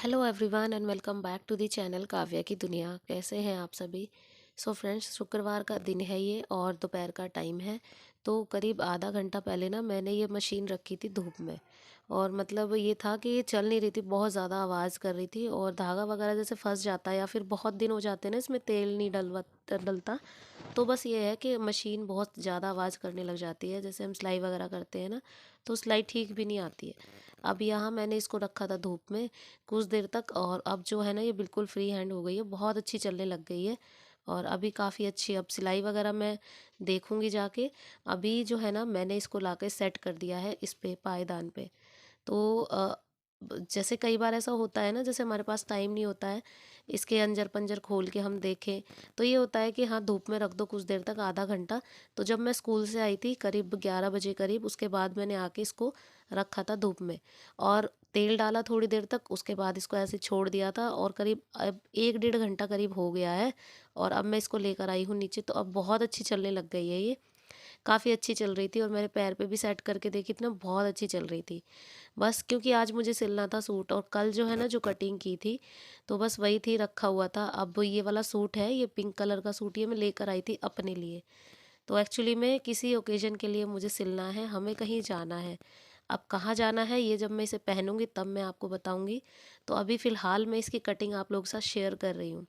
Hello everyone and welcome back to the channel Kavya की दुनिया। कैसे हैं आप सभी। फ्रेंड्स, शुक्रवार का दिन है ये और दोपहर का टाइम है। तो करीब आधा घंटा पहले ना मैंने ये मशीन रखी थी धूप में। और मतलब ये था कि ये चल नहीं रही थी, बहुत ज़्यादा आवाज़ कर रही थी और धागा वगैरह जैसे फंस जाता है या फिर बहुत दिन हो जाते हैं ना इसमें तेल नहीं डलता। तो बस ये है कि मशीन बहुत ज़्यादा आवाज़ करने लग जाती है। जैसे हम सिलाई वगैरह करते हैं ना, तो सिलाई ठीक भी नहीं आती है। अब यहाँ मैंने इसको रखा था धूप में कुछ देर तक, और अब जो है ना ये बिल्कुल फ्री हैंड हो गई है, बहुत अच्छी चलने लग गई है। और अभी काफ़ी अच्छी अब सिलाई वगैरह मैं देखूंगी जाके। अभी जो है ना मैंने इसको लाके सेट कर दिया है इस पे पायदान पे। तो जैसे कई बार ऐसा होता है ना, जैसे हमारे पास टाइम नहीं होता है इसके अंजर पंजर खोल के हम देखें, तो ये होता है कि हाँ धूप में रख दो कुछ देर तक, आधा घंटा। तो जब मैं स्कूल से आई थी करीब 11 बजे करीब, उसके बाद मैंने आके इसको रखा था धूप में और तेल डाला थोड़ी देर तक, उसके बाद इसको ऐसे छोड़ दिया था और करीब अब 1 डेढ़ घंटा करीब हो गया है। और अब मैं इसको लेकर आई हूँ नीचे, तो अब बहुत अच्छी चलने लग गई है ये। काफ़ी अच्छी चल रही थी और मेरे पैर पे भी सेट करके देखी थी ना, बहुत अच्छी चल रही थी। बस क्योंकि आज मुझे सिलना था सूट और कल जो है ना जो कटिंग की थी, तो बस वही थी, रखा हुआ था। अब ये वाला सूट है, ये पिंक कलर का सूट, ये मैं लेकर आई थी अपने लिए। तो एक्चुअली में किसी ओकेजन के लिए मुझे सिलना है, हमें कहीं जाना है। अब कहाँ जाना है ये जब मैं इसे पहनूंगी तब मैं आपको बताऊंगी। तो अभी फ़िलहाल मैं इसकी कटिंग आप लोगों के साथ शेयर कर रही हूँ।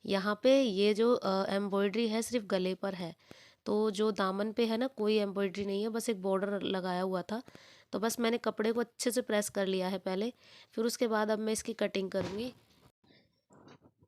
यहाँ पे ये जो एम्ब्रॉयडरी है सिर्फ गले पर है। तो जो दामन पे है ना कोई एम्ब्रॉयडरी नहीं है, बस एक बॉर्डर लगाया हुआ था। तो बस मैंने कपड़े को अच्छे से प्रेस कर लिया है पहले, फिर उसके बाद अब मैं इसकी कटिंग करूँगी।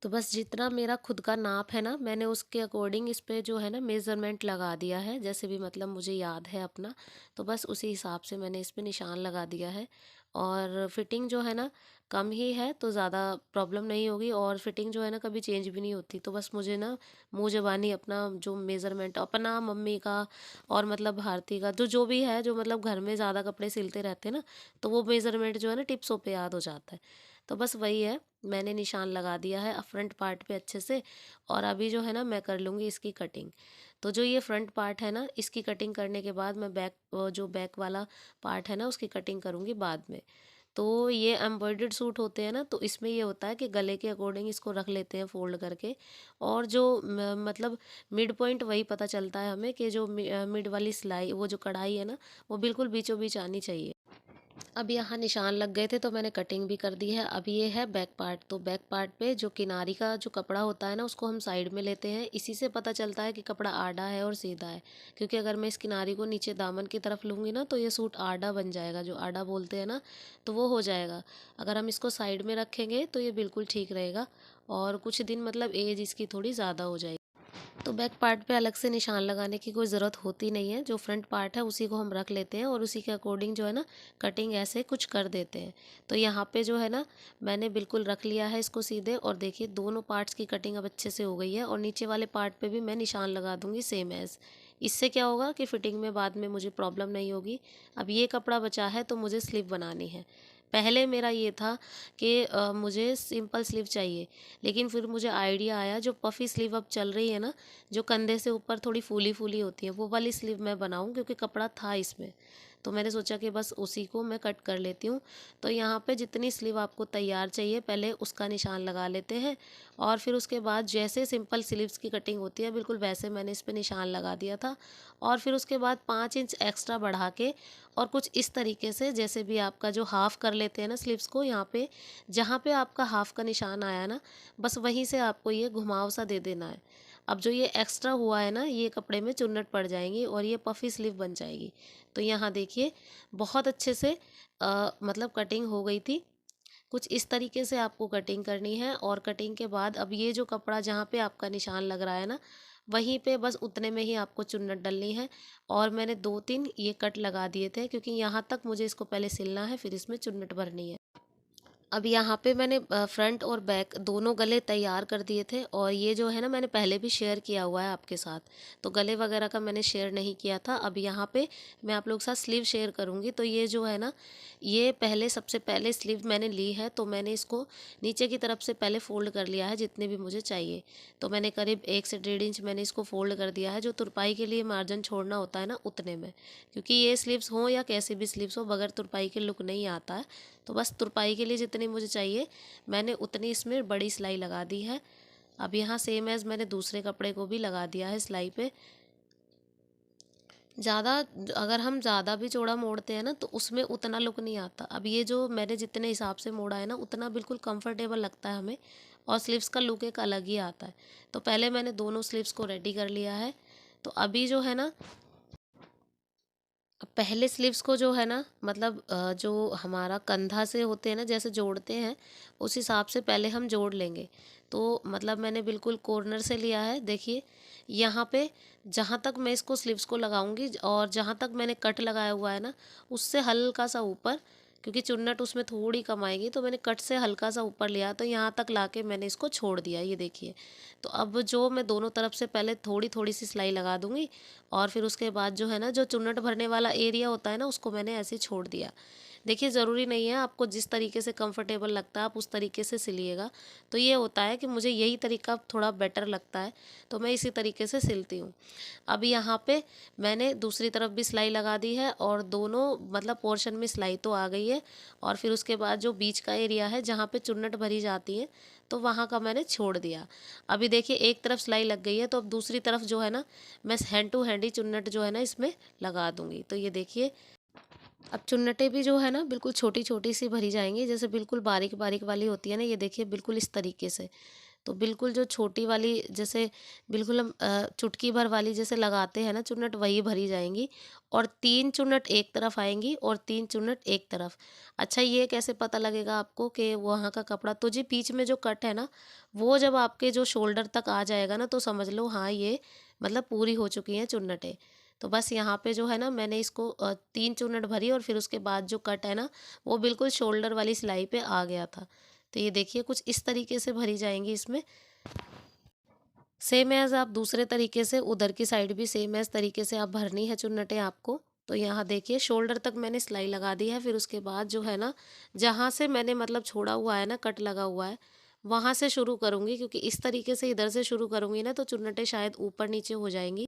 तो बस जितना मेरा खुद का नाप है ना, मैंने उसके अकॉर्डिंग इस पे जो है ना मेज़रमेंट लगा दिया है, जैसे भी मतलब मुझे याद है अपना। तो बस उसी हिसाब से मैंने इस पे निशान लगा दिया है। और फिटिंग जो है ना कम ही है, तो ज़्यादा प्रॉब्लम नहीं होगी। और फिटिंग जो है ना कभी चेंज भी नहीं होती। तो बस मुझे ना मुँह ज़बानी अपना जो मेज़रमेंट अपना, मम्मी का और मतलब भारती का, जो जो भी है, जो मतलब घर में ज़्यादा कपड़े सिलते रहते हैं ना, तो वो मेज़रमेंट जो है ना टिप्सों पे याद हो जाता है। तो बस वही है, मैंने निशान लगा दिया है फ्रंट पार्ट पे अच्छे से। और अभी जो है ना मैं कर लूँगी इसकी कटिंग। तो जो ये फ्रंट पार्ट है ना, इसकी कटिंग करने के बाद मैं जो बैक वाला पार्ट है ना उसकी कटिंग करूँगी बाद में। तो ये एम्ब्रॉयडर्ड सूट होते हैं ना, तो इसमें ये होता है कि गले के अकॉर्डिंग इसको रख लेते हैं फोल्ड करके। और जो मतलब मिड पॉइंट वही पता चलता है हमें कि जो मिड वाली सिलाई, वो जो कढ़ाई है ना, वो बिल्कुल बीचों बीच आनी चाहिए। अब यहाँ निशान लग गए थे तो मैंने कटिंग भी कर दी है। अब ये है बैक पार्ट। तो बैक पार्ट पे जो किनारी का जो कपड़ा होता है ना, उसको हम साइड में लेते हैं। इसी से पता चलता है कि कपड़ा आड़ा है और सीधा है। क्योंकि अगर मैं इस किनारी को नीचे दामन की तरफ लूँगी ना, तो ये सूट आड़ा बन जाएगा, जो आड़ा बोलते हैं ना, तो वो हो जाएगा। अगर हम इसको साइड में रखेंगे तो ये बिल्कुल ठीक रहेगा। और कुछ दिन मतलब एज इसकी थोड़ी ज़्यादा हो जाएगी। तो बैक पार्ट पे अलग से निशान लगाने की कोई ज़रूरत होती नहीं है। जो फ्रंट पार्ट है उसी को हम रख लेते हैं और उसी के अकॉर्डिंग जो है ना कटिंग ऐसे कुछ कर देते हैं। तो यहाँ पे जो है ना मैंने बिल्कुल रख लिया है इसको सीधे। और देखिए दोनों पार्ट्स की कटिंग अब अच्छे से हो गई है। और नीचे वाले पार्ट पे भी मैं निशान लगा दूंगी सेम एज़। इससे क्या होगा कि फिटिंग में बाद में मुझे प्रॉब्लम नहीं होगी। अब ये कपड़ा बचा है तो मुझे स्लीव बनानी है। पहले मेरा ये था कि मुझे सिंपल स्लीव चाहिए, लेकिन फिर मुझे आइडिया आया जो पफ़ी स्लीव अब चल रही है ना, जो कंधे से ऊपर थोड़ी फूली फूली होती है, वो वाली स्लीव मैं बनाऊं, क्योंकि कपड़ा था इसमें। तो मैंने सोचा कि बस उसी को मैं कट कर लेती हूँ। तो यहाँ पे जितनी स्लीव आपको तैयार चाहिए पहले उसका निशान लगा लेते हैं। और फिर उसके बाद जैसे सिंपल स्लीव्स की कटिंग होती है बिल्कुल वैसे मैंने इस पर निशान लगा दिया था। और फिर उसके बाद 5 इंच एक्स्ट्रा बढ़ा के और कुछ इस तरीके से, जैसे भी आपका जो हाफ़ कर लेते हैं ना स्लीव्स को, यहाँ पे जहाँ पे आपका हाफ़ का निशान आया ना, बस वहीं से आपको ये घुमाव सा दे देना है। अब जो ये एक्स्ट्रा हुआ है ना, ये कपड़े में चुन्नट पड़ जाएंगी और ये पफ़ी स्लीव बन जाएगी। तो यहाँ देखिए बहुत अच्छे से मतलब कटिंग हो गई थी। कुछ इस तरीके से आपको कटिंग करनी है। और कटिंग के बाद अब ये जो कपड़ा जहाँ पे आपका निशान लग रहा है ना, वहीं पे बस उतने में ही आपको चुन्नट डलनी है। और मैंने 2-3 ये कट लगा दिए थे, क्योंकि यहाँ तक मुझे इसको पहले सिलना है, फिर इसमें चुन्नट भरनी है। अब यहाँ पे मैंने फ्रंट और बैक दोनों गले तैयार कर दिए थे। और ये जो है ना मैंने पहले भी शेयर किया हुआ है आपके साथ, तो गले वगैरह का मैंने शेयर नहीं किया था। अब यहाँ पे मैं आप लोग के साथ स्लीव शेयर करूँगी। तो ये जो है ना, ये पहले सबसे पहले स्लीव मैंने ली है, तो मैंने इसको नीचे की तरफ से पहले फ़ोल्ड कर लिया है जितने भी मुझे चाहिए। तो मैंने करीब 1 से 1.5 इंच मैंने इसको फ़ोल्ड कर दिया है, जो तुरपाई के लिए मार्जिन छोड़ना होता है ना उतने में। क्योंकि ये स्लीव्स हों या कैसे भी स्लीव्स हो, बगैर तुरपाई के लुक नहीं आता है। तो बस तुरपाई के लिए जितने जितनी मुझे चाहिए मैंने उतनी इसमें बड़ी सिलाई लगा दी है। अब यहाँ सेम एज़ मैंने दूसरे कपड़े को भी लगा दिया है सिलाई पे। ज़्यादा अगर हम ज़्यादा भी चौड़ा मोड़ते हैं ना तो उसमें उतना लुक नहीं आता। अब ये जो मैंने जितने हिसाब से मोड़ा है ना उतना बिल्कुल कंफर्टेबल लगता है हमें, और स्लीव्स का लुक एक अलग ही आता है। तो पहले मैंने दोनों स्लीव्स को रेडी कर लिया है। तो अभी जो है ना, पहले स्लीव्स को जो है ना मतलब जो हमारा कंधा से होते हैं ना जैसे जोड़ते हैं, उस हिसाब से पहले हम जोड़ लेंगे। तो मतलब मैंने बिल्कुल कॉर्नर से लिया है, देखिए यहाँ पे जहाँ तक मैं इसको स्लीव्स को लगाऊंगी और जहाँ तक मैंने कट लगाया हुआ है ना उससे हल्का सा ऊपर, क्योंकि चुन्नट उसमें थोड़ी कम आएगी तो मैंने कट से हल्का सा ऊपर लिया, तो यहाँ तक लाके मैंने इसको छोड़ दिया, ये देखिए। तो अब जो मैं दोनों तरफ से पहले थोड़ी थोड़ी सी सिलाई लगा दूंगी, और फिर उसके बाद जो है ना जो चुन्नट भरने वाला एरिया होता है ना उसको मैंने ऐसे छोड़ दिया। देखिए ज़रूरी नहीं है, आपको जिस तरीके से कंफर्टेबल लगता है आप उस तरीके से सिलिएगा। तो ये होता है कि मुझे यही तरीका थोड़ा बेटर लगता है तो मैं इसी तरीके से सिलती हूँ। अब यहाँ पे मैंने दूसरी तरफ भी सिलाई लगा दी है और दोनों मतलब पोर्शन में सिलाई तो आ गई है, और फिर उसके बाद जो बीच का एरिया है जहाँ पे चुन्नट भरी जाती है तो वहाँ का मैंने छोड़ दिया। अभी देखिए एक तरफ सिलाई लग गई है, तो अब दूसरी तरफ जो है ना मैं हैंड टू हैंड ही चुन्नट जो है ना इसमें लगा दूंगी। तो ये देखिए अब चुन्नटें भी जो है ना बिल्कुल छोटी छोटी सी भरी जाएंगी, जैसे बिल्कुल बारीक बारीक वाली होती है ना, ये देखिए बिल्कुल इस तरीके से। तो बिल्कुल जो छोटी वाली जैसे बिल्कुल हम चुटकी भर वाली जैसे लगाते हैं ना चुन्नट, वही भरी जाएंगी। और 3 चुन्नट एक तरफ आएंगी और 3 चुन्नट एक तरफ। अच्छा, ये कैसे पता लगेगा आपको कि वहाँ का कपड़ा, तो जी बीच में जो कट है ना वो जब आपके जो शोल्डर तक आ जाएगा ना तो समझ लो हाँ ये मतलब पूरी हो चुकी हैं चुन्नटें। तो बस यहाँ पे जो है ना मैंने इसको 3 चुन्नट भरी और फिर उसके बाद जो कट है ना वो बिल्कुल शोल्डर वाली सिलाई पे आ गया था। तो ये देखिए कुछ इस तरीके से भरी जाएंगी इसमें। सेम एज़ आप दूसरे तरीके से उधर की साइड भी सेम एज़ तरीके से आप भरनी है चुन्नटें आपको। तो यहाँ देखिए शोल्डर तक मैंने सिलाई लगा दी है, फिर उसके बाद जो है ना जहाँ से मैंने मतलब छोड़ा हुआ है ना कट लगा हुआ है वहाँ से शुरू करूँगी, क्योंकि इस तरीके से इधर से शुरू करूँगी ना तो चुन्नटें शायद ऊपर नीचे हो जाएंगी।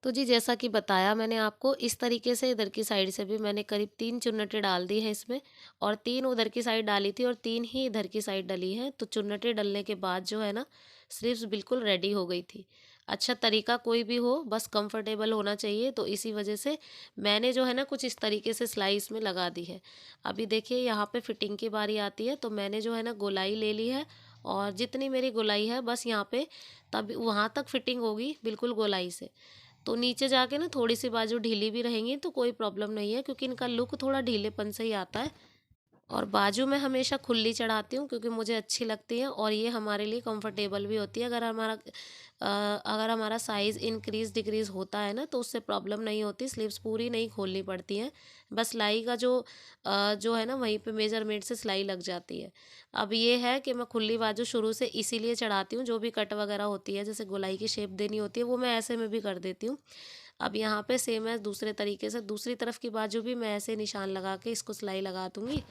तो जी जैसा कि बताया मैंने आपको, इस तरीके से इधर की साइड से भी मैंने करीब 3 चुन्नटें डाल दी हैं इसमें, और 3 उधर की साइड डाली थी और 3 ही इधर की साइड डली हैं। तो चुन्नटें डलने के बाद जो है ना स्लीव्स बिल्कुल रेडी हो गई थी। अच्छा, तरीका कोई भी हो बस कंफर्टेबल होना चाहिए, तो इसी वजह से मैंने जो है ना कुछ इस तरीके से सिलाई इसमें लगा दी है। अभी देखिए यहाँ पे फिटिंग की बारी आती है, तो मैंने जो है ना गोलाई ले ली है, और जितनी मेरी गोलाई है बस यहाँ पे तब वहाँ तक फिटिंग होगी बिल्कुल गोलाई से। तो नीचे जाके ना थोड़ी सी बाजू ढीली भी रहेंगी तो कोई प्रॉब्लम नहीं है, क्योंकि इनका लुक थोड़ा ढीलेपन से ही आता है। और बाजू मैं हमेशा खुली चढ़ाती हूँ क्योंकि मुझे अच्छी लगती है, और ये हमारे लिए कंफर्टेबल भी होती है। अगर हमारा साइज़ इंक्रीज़ डिक्रीज़ होता है ना तो उससे प्रॉब्लम नहीं होती, स्लीव्स पूरी नहीं खोलनी पड़ती हैं। बस सिलाई का जो है ना वहीं पे मेजरमेंट से सिलाई लग जाती है। अब ये है कि मैं खुली बाजू शुरू से इसीलिए चढ़ाती हूँ, जो भी कट वगैरह होती है जैसे गोलाई की शेप देनी होती है वो मैं ऐसे में भी कर देती हूँ। अब यहाँ पे सेम है दूसरे तरीके से दूसरी तरफ की बाजू भी मैं ऐसे निशान लगा के इसको सिलाई लगा दूँगी।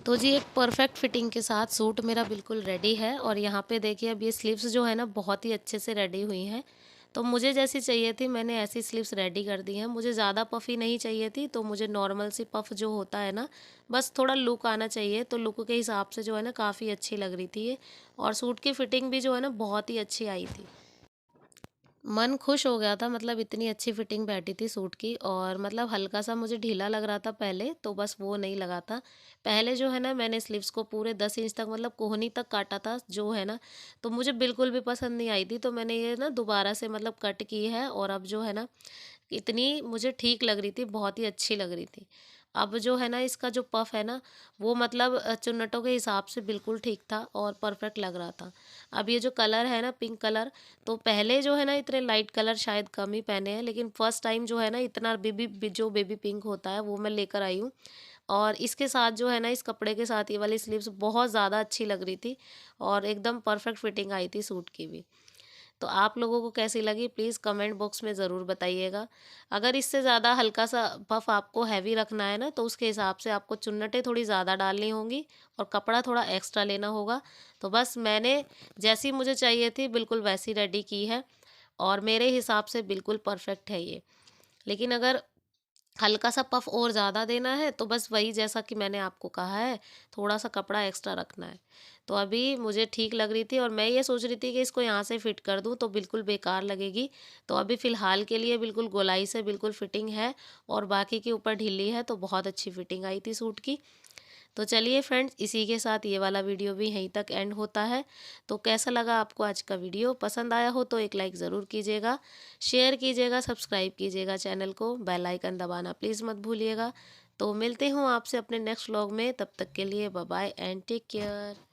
तो जी एक परफेक्ट फिटिंग के साथ सूट मेरा बिल्कुल रेडी है, और यहाँ पे देखिए अब ये स्लीव्स जो है ना बहुत ही अच्छे से रेडी हुई हैं। तो मुझे जैसी चाहिए थी मैंने ऐसी स्लीव्स रेडी कर दी हैं। मुझे ज़्यादा पफ़ी नहीं चाहिए थी, तो मुझे नॉर्मल सी पफ़ जो होता है ना बस थोड़ा लुक आना चाहिए, तो लुक के हिसाब से जो है ना काफ़ी अच्छी लग रही थी ये। और सूट की फिटिंग भी जो है ना बहुत ही अच्छी आई थी। मन खुश हो गया था, मतलब इतनी अच्छी फिटिंग बैठी थी सूट की। और मतलब हल्का सा मुझे ढीला लग रहा था पहले, तो बस वो नहीं लगा था। पहले जो है ना मैंने स्लीव्स को पूरे 10 इंच तक मतलब कोहनी तक काटा था जो है ना, तो मुझे बिल्कुल भी पसंद नहीं आई थी। तो मैंने ये ना दोबारा से मतलब कट की है, और अब जो है ना इतनी मुझे ठीक लग रही थी, बहुत ही अच्छी लग रही थी। अब जो है ना इसका जो पफ़ है ना वो मतलब चुन्नटों के हिसाब से बिल्कुल ठीक था और परफेक्ट लग रहा था। अब ये जो कलर है ना पिंक कलर, तो पहले जो है ना इतने लाइट कलर शायद कम ही पहने हैं, लेकिन फर्स्ट टाइम जो है ना इतना बेबी पिंक होता है वो मैं लेकर आई हूँ। और इसके साथ जो है ना इस कपड़े के साथ ये वाली स्लीव्स बहुत ज़्यादा अच्छी लग रही थी, और एकदम परफेक्ट फिटिंग आई थी सूट की भी। तो आप लोगों को कैसी लगी प्लीज़ कमेंट बॉक्स में ज़रूर बताइएगा। अगर इससे ज़्यादा हल्का सा पफ आपको हैवी रखना है ना तो उसके हिसाब से आपको चुन्नटें थोड़ी ज़्यादा डालनी होंगी और कपड़ा थोड़ा एक्स्ट्रा लेना होगा। तो बस मैंने जैसी मुझे चाहिए थी बिल्कुल वैसी रेडी की है, और मेरे हिसाब से बिल्कुल परफेक्ट है ये। लेकिन अगर हल्का सा पफ और ज़्यादा देना है तो बस वही जैसा कि मैंने आपको कहा है, थोड़ा सा कपड़ा एक्स्ट्रा रखना है। तो अभी मुझे ठीक लग रही थी और मैं ये सोच रही थी कि इसको यहाँ से फिट कर दूँ तो बिल्कुल बेकार लगेगी। तो अभी फ़िलहाल के लिए बिल्कुल गोलाई से बिल्कुल फिटिंग है और बाकी के ऊपर ढीली है, तो बहुत अच्छी फिटिंग आई थी सूट की। तो चलिए फ्रेंड्स, इसी के साथ ये वाला वीडियो भी यहीं तक एंड होता है। तो कैसा लगा आपको आज का वीडियो? पसंद आया हो तो एक लाइक ज़रूर कीजिएगा, शेयर कीजिएगा, सब्सक्राइब कीजिएगा चैनल को, बेल आइकन दबाना प्लीज़ मत भूलिएगा। तो मिलते हूँ आपसे अपने नेक्स्ट व्लॉग में, तब तक के लिए bye bye and take care.